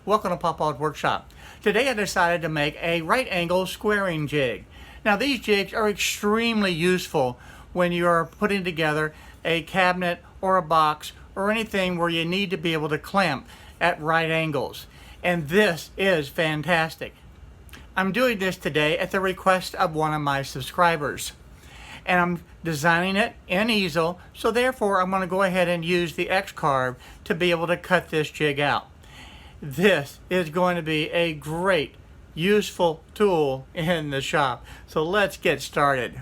Welcome to Papa's Workshop. Today I decided to make a right angle squaring jig. Now these jigs are extremely useful when you are putting together a cabinet or a box or anything where you need to be able to clamp at right angles. And this is fantastic. I'm doing this today at the request of one of my subscribers. And I'm designing it in Easel, so therefore I'm going to go ahead and use the X-carve to be able to cut this jig out. This is going to be a great, useful tool in the shop. So let's get started.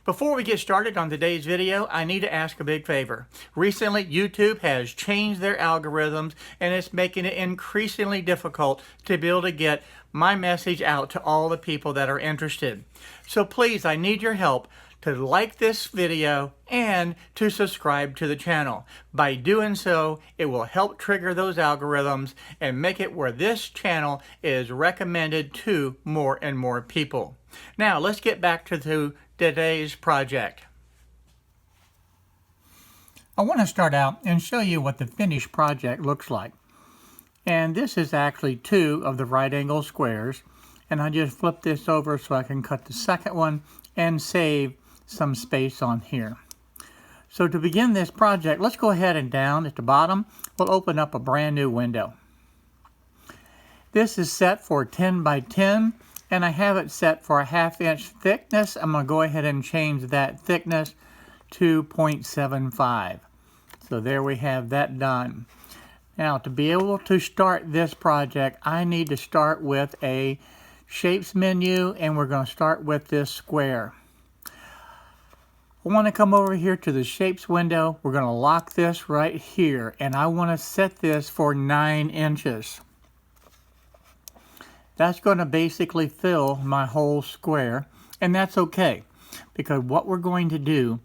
Before we get started on today's video, I need to ask a big favor. Recently, YouTube has changed their algorithms and it's making it increasingly difficult to be able to get my message out to all the people that are interested. So please, I need your help to like this video and to subscribe to the channel. By doing so, it will help trigger those algorithms and make it where this channel is recommended to more and more people. Now, let's get back to today's project. I want to start out and show you what the finished project looks like. And this is actually two of the right angle squares. And I just flip this over so I can cut the second one and save some space on here. So to begin this project, let's go ahead and down at the bottom, we'll open up a brand new window. This is set for 10 by 10. And I have it set for a 1/2 inch thickness. I'm going to go ahead and change that thickness to 0.75. So there we have that done. Now to be able to start this project, I need to start with a shapes menu, and we're going to start with this square. I want to come over here to the shapes window. We're going to lock this right here, and I want to set this for 9 inches. That's going to basically fill my whole square, and that's okay, because what we're going to do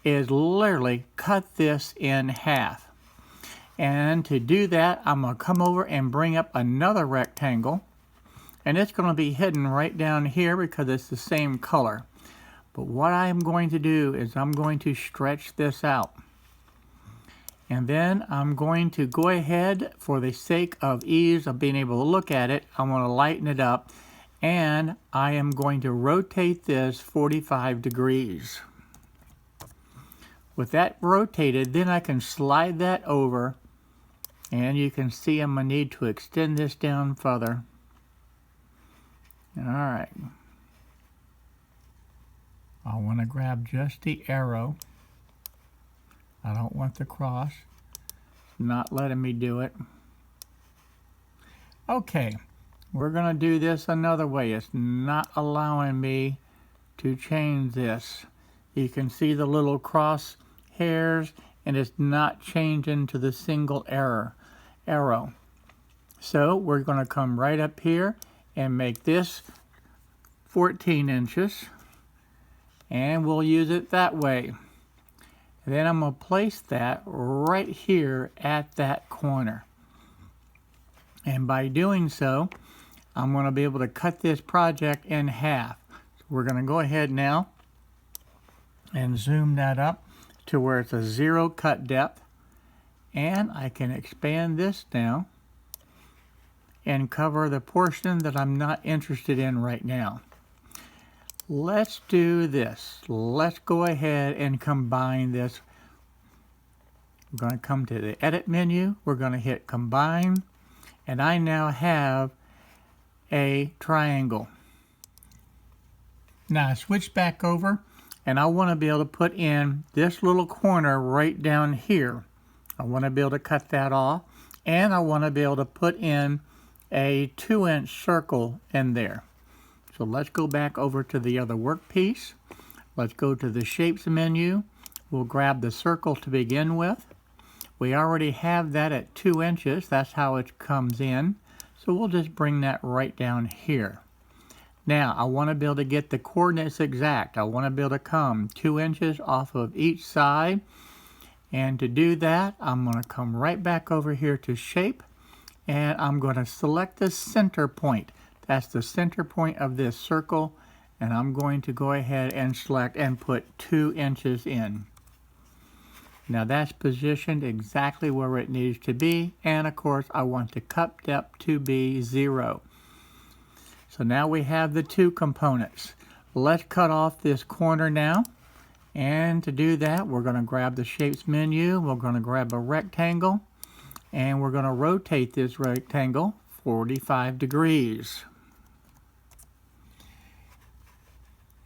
is literally cut this in half. And to do that, I'm going to come over and bring up another rectangle, and it's going to be hidden right down here because it's the same color. But what I'm going to do is I'm going to stretch this out. And then I'm going to go ahead, for the sake of ease of being able to look at it, I want to lighten it up, and I am going to rotate this 45 degrees. With that rotated, then I can slide that over, and you can see I'm going to need to extend this down further. Alright. I want to grab just the arrow. I don't want the cross. It's not letting me do it. Okay, we're going to do this another way. It's not allowing me to change this. You can see the little cross hairs, and it's not changing to the single arrow. So we're going to come right up here and make this 14 inches, and we'll use it that way. And then I'm going to place that right here at that corner. And by doing so, I'm going to be able to cut this project in half. So we're going to go ahead now and zoom that up to where it's a 0 cut depth. And I can expand this now and cover the portion that I'm not interested in right now. Let's do this. Let's go ahead and combine this. We're going to come to the edit menu. We're going to hit combine. And I now have a triangle. Now I switch back over, and I want to be able to put in this little corner right down here. I want to be able to cut that off. And I want to be able to put in a 2-inch circle in there. So let's go back over to the other workpiece. Let's go to the shapes menu. We'll grab the circle to begin with. We already have that at 2 inches. That's how it comes in. So we'll just bring that right down here. Now I want to be able to get the coordinates exact. I want to be able to come 2 inches off of each side. And to do that, I'm going to come right back over here to shape, and I'm going to select the center point. That's the center point of this circle, and I'm going to go ahead and select and put 2 inches in. Now that's positioned exactly where it needs to be, and of course I want the cut depth to be 0. So now we have the 2 components. Let's cut off this corner now, and to do that we're going to grab the shapes menu, we're going to grab a rectangle, and we're going to rotate this rectangle 45 degrees.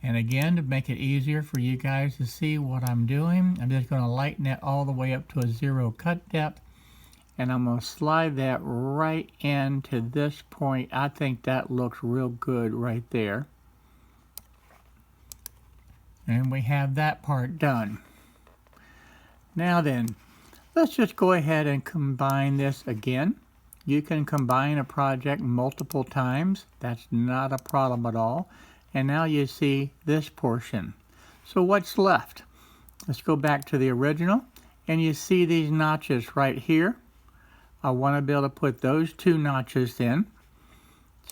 And again, to make it easier for you guys to see what I'm doing, I'm just going to lighten that all the way up to a 0 cut depth. And I'm going to slide that right into this point. I think that looks real good right there. And we have that part done. Now then, let's just go ahead and combine this again. You can combine a project multiple times. That's not a problem at all. And now you see this portion. So what's left? Let's go back to the original, and you see these notches right here. I want to be able to put those 2 notches in.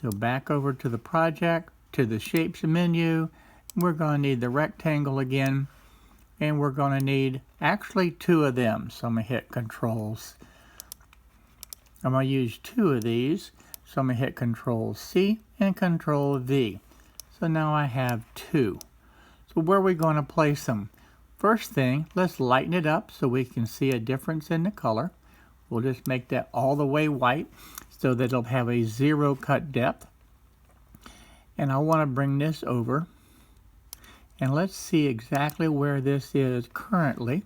So back over to the project, to the shapes menu. We're going to need the rectangle again, and we're going to need actually 2 of them. So I'm going to hit Controls. I'm going to use 2 of these. So I'm going to hit Control C and Control V. So now I have 2. So where are we going to place them? First thing, let's lighten it up so we can see a difference in the color. We'll just make that all the way white so that it'll have a 0 cut depth. And I want to bring this over. And let's see exactly where this is currently,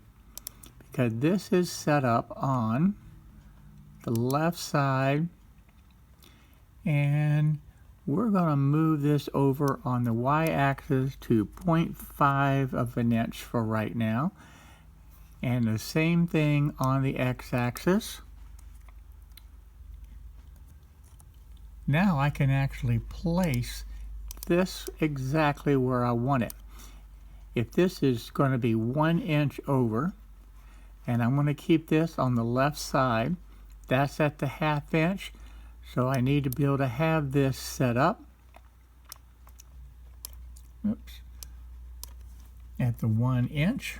because this is set up on the left side, and we're going to move this over on the y-axis to 0.5 of an inch for right now, and the same thing on the x-axis. Now I can actually place this exactly where I want it. If this is going to be 1 inch over, and I'm going to keep this on the left side, that's at the 1/2 inch. So I need to be able to have this set up. Oops. At the 1 inch.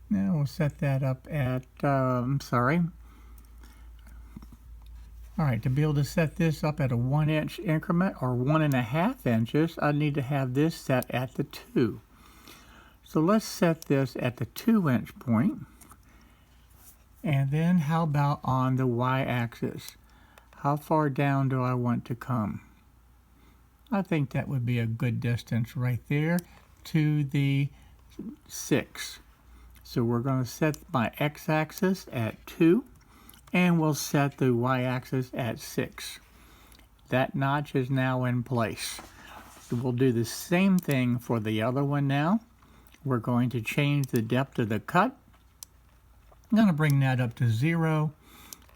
Now we'll set that up at, Alright, to be able to set this up at a 1 inch increment, or 1.5 inches, I need to have this set at the 2. So let's set this at the 2 inch point. And then how about on the y-axis? How far down do I want to come? I think that would be a good distance right there to the 6. So we're going to set my x-axis at 2, and we'll set the y-axis at 6. That notch is now in place. We'll do the same thing for the other one now. We're going to change the depth of the cut. I'm going to bring that up to 0,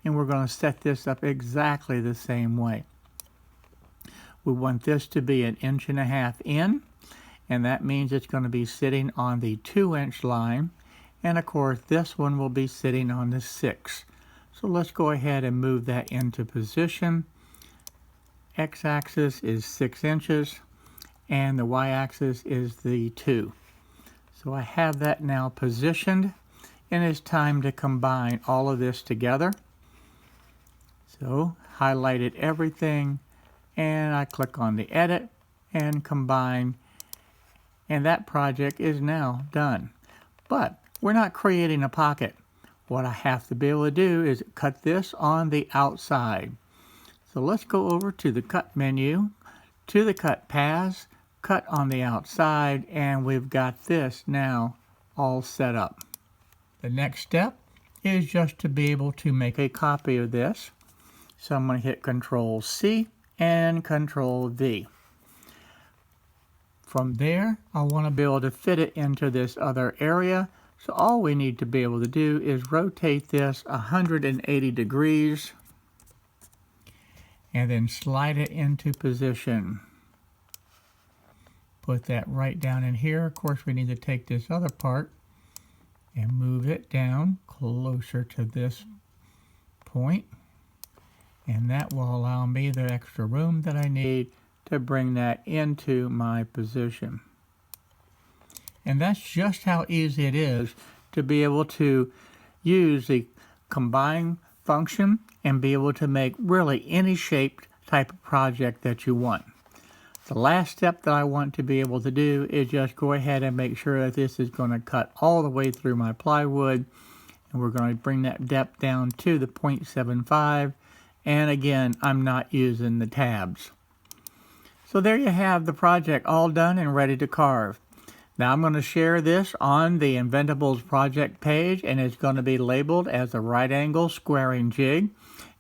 and we're going to set this up exactly the same way. We want this to be 1.5 inches in, and that means it's going to be sitting on the 2 inch line, and of course this one will be sitting on the 6. So let's go ahead and move that into position. X-axis is 6 inches, and the y-axis is the 2. So I have that now positioned, and it's time to combine all of this together. So highlighted everything, and I click on the edit and combine, and that project is now done. But we're not creating a pocket. What I have to be able to do is cut this on the outside. So let's go over to the cut menu, to the cut paths, cut on the outside, and we've got this now all set up. The next step is just to be able to make a copy of this. So I'm going to hit Control C and Control V. From there, I want to be able to fit it into this other area. So all we need to be able to do is rotate this 180 degrees and then slide it into position. Put that right down in here. Of course, we need to take this other part and move it down closer to this point. And that will allow me the extra room that I need to bring that into my position. And that's just how easy it is to be able to use the combine function and be able to make really any shaped type of project that you want. The last step that I want to be able to do is just go ahead and make sure that this is going to cut all the way through my plywood, and we're going to bring that depth down to the 0.75, and again, I'm not using the tabs. So there you have the project all done and ready to carve. Now I'm going to share this on the Inventables project page, and it's going to be labeled as a right angle squaring jig.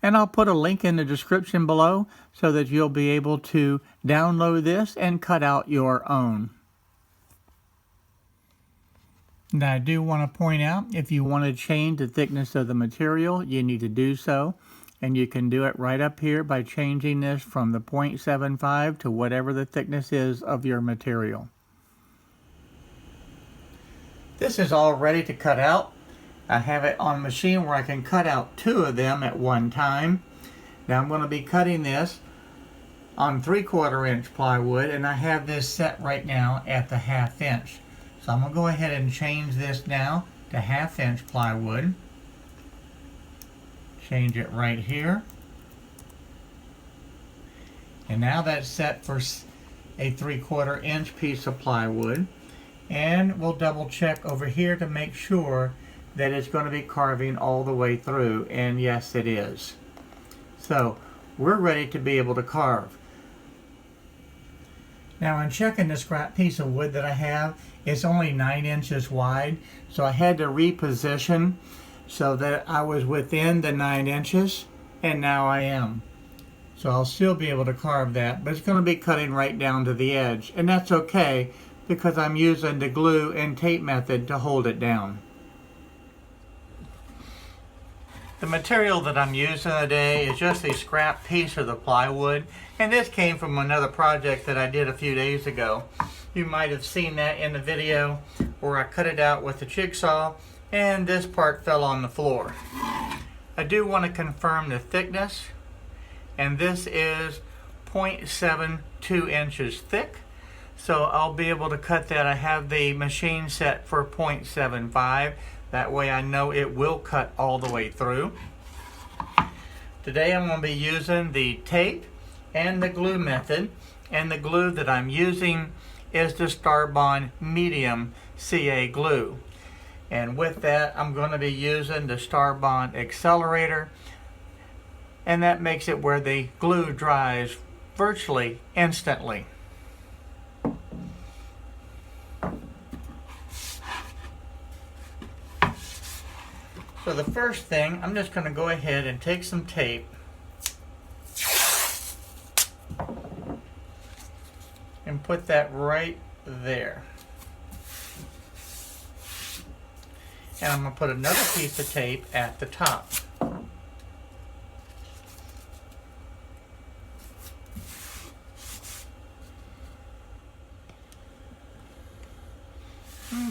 And I'll put a link in the description below so that you'll be able to download this and cut out your own. Now I do want to point out, if you want to change the thickness of the material, you need to do so. And you can do it right up here by changing this from the 0.75 to whatever the thickness is of your material. This is all ready to cut out. I have it on a machine where I can cut out 2 of them at one time. Now I'm going to be cutting this on 3/4 inch plywood, and I have this set right now at the 1/2 inch. So I'm going to go ahead and change this now to 1/2 inch plywood. Change it right here. And now that's set for a 3/4 inch piece of plywood. And we'll double check over here to make sure that it's going to be carving all the way through, and yes, it is. So we're ready to be able to carve. Now in checking the scrap piece of wood that I have, it's only 9 inches wide, so I had to reposition so that I was within the 9 inches, and now I am. So I'll still be able to carve that, but it's going to be cutting right down to the edge, and that's okay because I'm using the glue and tape method to hold it down. The material that I'm using today is just a scrap piece of the plywood, and this came from another project that I did a few days ago. You might have seen that in the video where I cut it out with the jigsaw and this part fell on the floor. I do want to confirm the thickness, and this is 0.72 inches thick, so I'll be able to cut that. I have the machine set for 0.75. That way I know it will cut all the way through. Today I'm going to be using the tape and the glue method, and the glue that I'm using is the Starbond Medium CA glue. And with that I'm going to be using the Starbond Accelerator, and that makes it where the glue dries virtually instantly. So the first thing, I'm just going to go ahead and take some tape and put that right there. And I'm going to put another piece of tape at the top.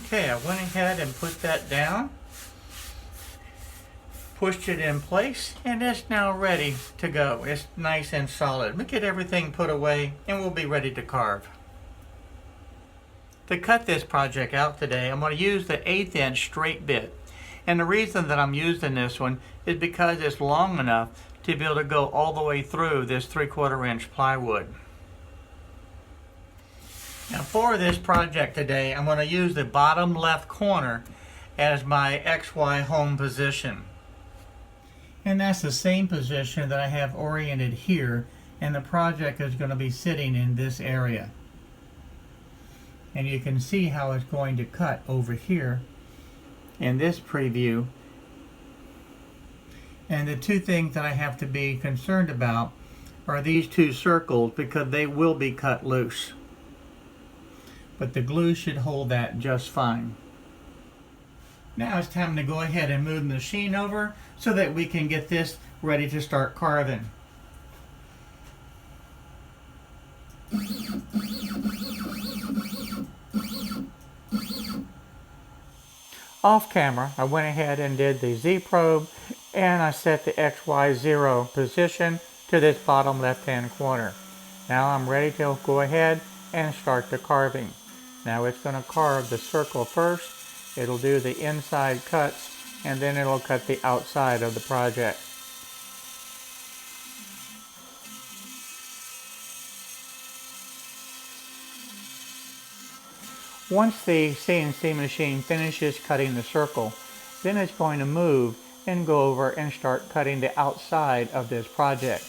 Okay, I went ahead and put that down. Pushed it in place, and it's now ready to go. It's nice and solid. We get everything put away and we'll be ready to carve. To cut this project out today, I'm going to use the 1/8 inch straight bit. And the reason that I'm using this one is because it's long enough to be able to go all the way through this 3/4 inch plywood. Now for this project today, I'm going to use the bottom left corner as my XY home position. And that's the same position that I have oriented here, and the project is going to be sitting in this area. And you can see how it's going to cut over here in this preview. And the 2 things that I have to be concerned about are these 2 circles, because they will be cut loose. But the glue should hold that just fine. Now it's time to go ahead and move the machine over so that we can get this ready to start carving. Off camera, I went ahead and did the Z probe, and I set the XY0 position to this bottom left hand corner. Now I'm ready to go ahead and start the carving. Now it's going to carve the circle first, it'll do the inside cuts, and then it'll cut the outside of the project. Once the CNC machine finishes cutting the circle, then it's going to move and go over and start cutting the outside of this project.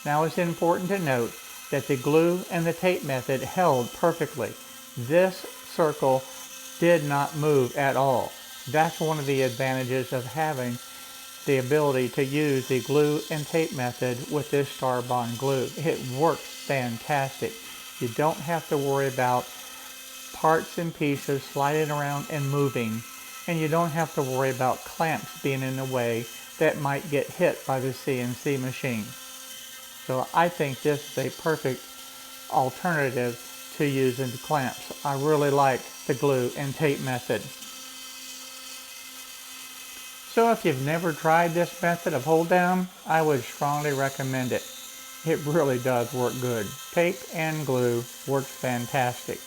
Now it's important to note that the glue and the tape method held perfectly. This circle did not move at all. That's one of the advantages of having the ability to use the glue and tape method with this Starbond glue. It works fantastic. You don't have to worry about parts and pieces sliding around and moving, and you don't have to worry about clamps being in the way that might get hit by the CNC machine. So I think this is a perfect alternative to using the clamps. I really like the glue and tape method. So if you've never tried this method of hold down, I would strongly recommend it. It really does work good. Tape and glue works fantastic.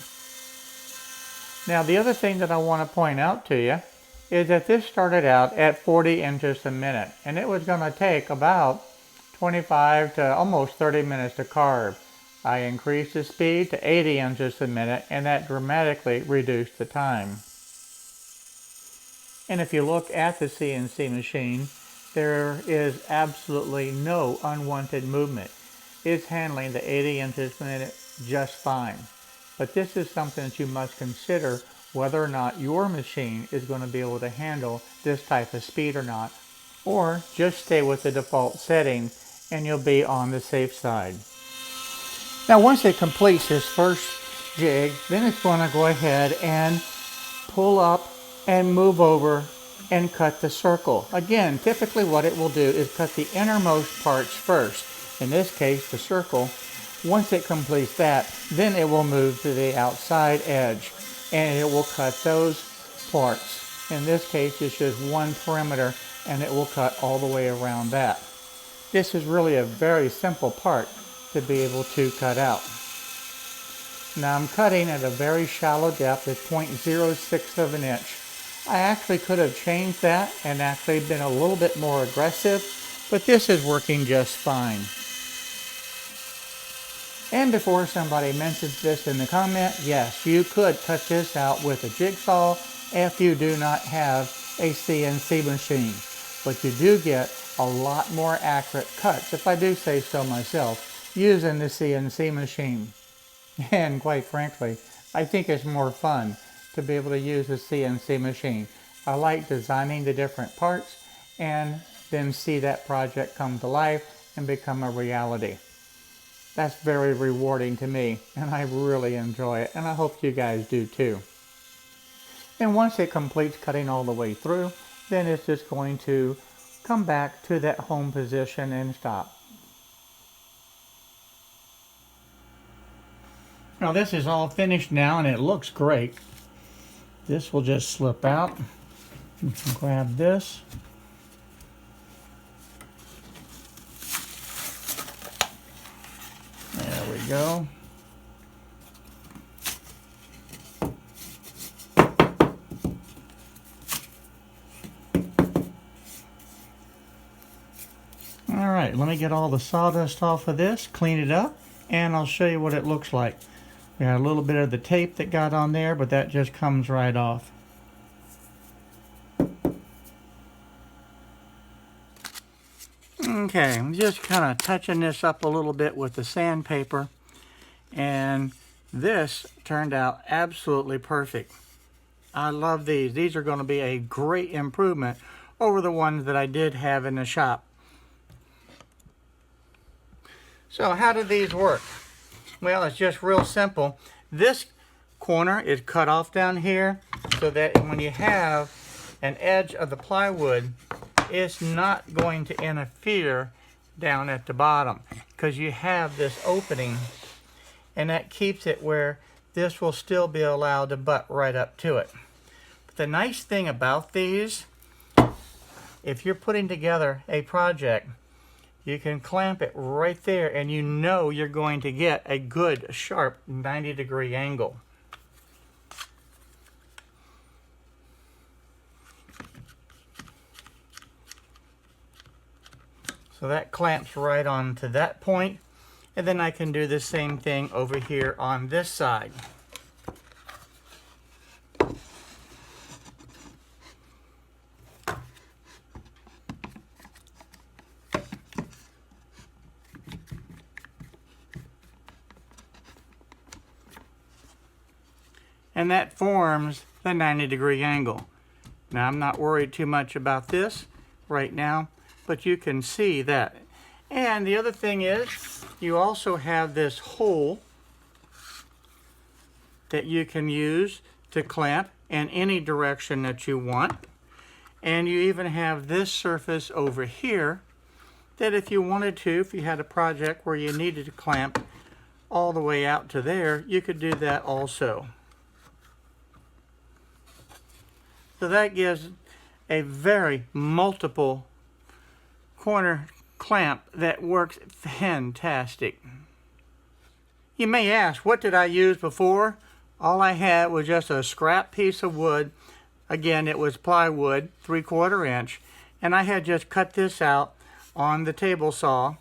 Now the other thing that I want to point out to you is that this started out at 40 inches a minute, and it was going to take about 25 to almost 30 minutes to carve. I increased the speed to 80 inches a minute, and that dramatically reduced the time. And if you look at the CNC machine, there is absolutely no unwanted movement. It's handling the 80 inches per minute just fine. But this is something that you must consider whether or not your machine is going to be able to handle this type of speed or not. Or just stay with the default setting and you'll be on the safe side. Now once it completes this first jig, then it's going to go ahead and pull up and move over and cut the circle. Again, typically what it will do is cut the innermost parts first. In this case, the circle. Once it completes that, then it will move to the outside edge and it will cut those parts. In this case, it's just one perimeter and it will cut all the way around that. This is really a very simple part to be able to cut out. Now I'm cutting at a very shallow depth at 0.06 of an inch. I actually could have changed that and actually been a little bit more aggressive, but this is working just fine. And before somebody mentions this in the comment, yes, you could cut this out with a jigsaw if you do not have a CNC machine. But you do get a lot more accurate cuts, if I do say so myself, using the CNC machine. And quite frankly, I think it's more fun to be able to use a CNC machine. I like designing the different parts and then see that project come to life and become a reality. That's very rewarding to me, and I really enjoy it, and I hope you guys do too. And once it completes cutting all the way through, then it's just going to come back to that home position and stop. Now this is all finished now, and it looks great. This will just slip out. You can grab this. There we go. All right, let me get all the sawdust off of this, clean it up, and I'll show you what it looks like. We got a little bit of the tape that got on there, but that just comes right off. Okay, I'm just kind of touching this up a little bit with the sandpaper, and this turned out absolutely perfect. I love these. These are going to be a great improvement over the ones that I did have in the shop. So how do these work? Well, it's just real simple. This corner is cut off down here so that when you have an edge of the plywood, it's not going to interfere down at the bottom because you have this opening, and that keeps it where this will still be allowed to butt right up to it. The nice thing about these, if you're putting together a project, you can clamp it right there and you know you're going to get a good sharp 90-degree angle. So that clamps right onto that point, and then I can do the same thing over here on this side. And that forms the 90-degree angle. Now I'm not worried too much about this right now, but you can see that. And the other thing is, you also have this hole that you can use to clamp in any direction that you want. And you even have this surface over here that if you wanted to, if you had a project where you needed to clamp all the way out to there, you could do that also. So that gives a very multiple corner clamp that works fantastic. You may ask, what did I use before? All I had was just a scrap piece of wood. Again, it was plywood, 3/4 inch, and I had just cut this out on the table saw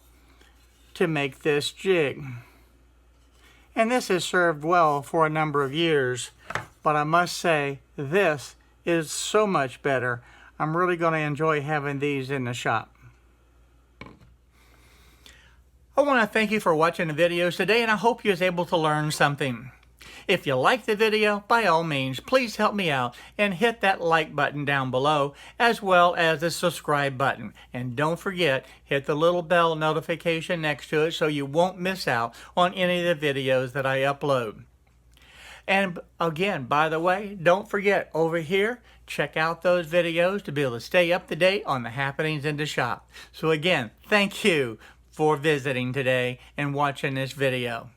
to make this jig. And this has served well for a number of years, but I must say this is so much better. I'm really going to enjoy having these in the shop. I want to thank you for watching the videos today, and I hope you was able to learn something. If you liked the video, by all means, please help me out and hit that like button down below, as well as the subscribe button. And don't forget, hit the little bell notification next to it so you won't miss out on any of the videos that I upload. And again, by the way, don't forget, over here, check out those videos to be able to stay up to date on the happenings in the shop. So again, thank you for visiting today and watching this video.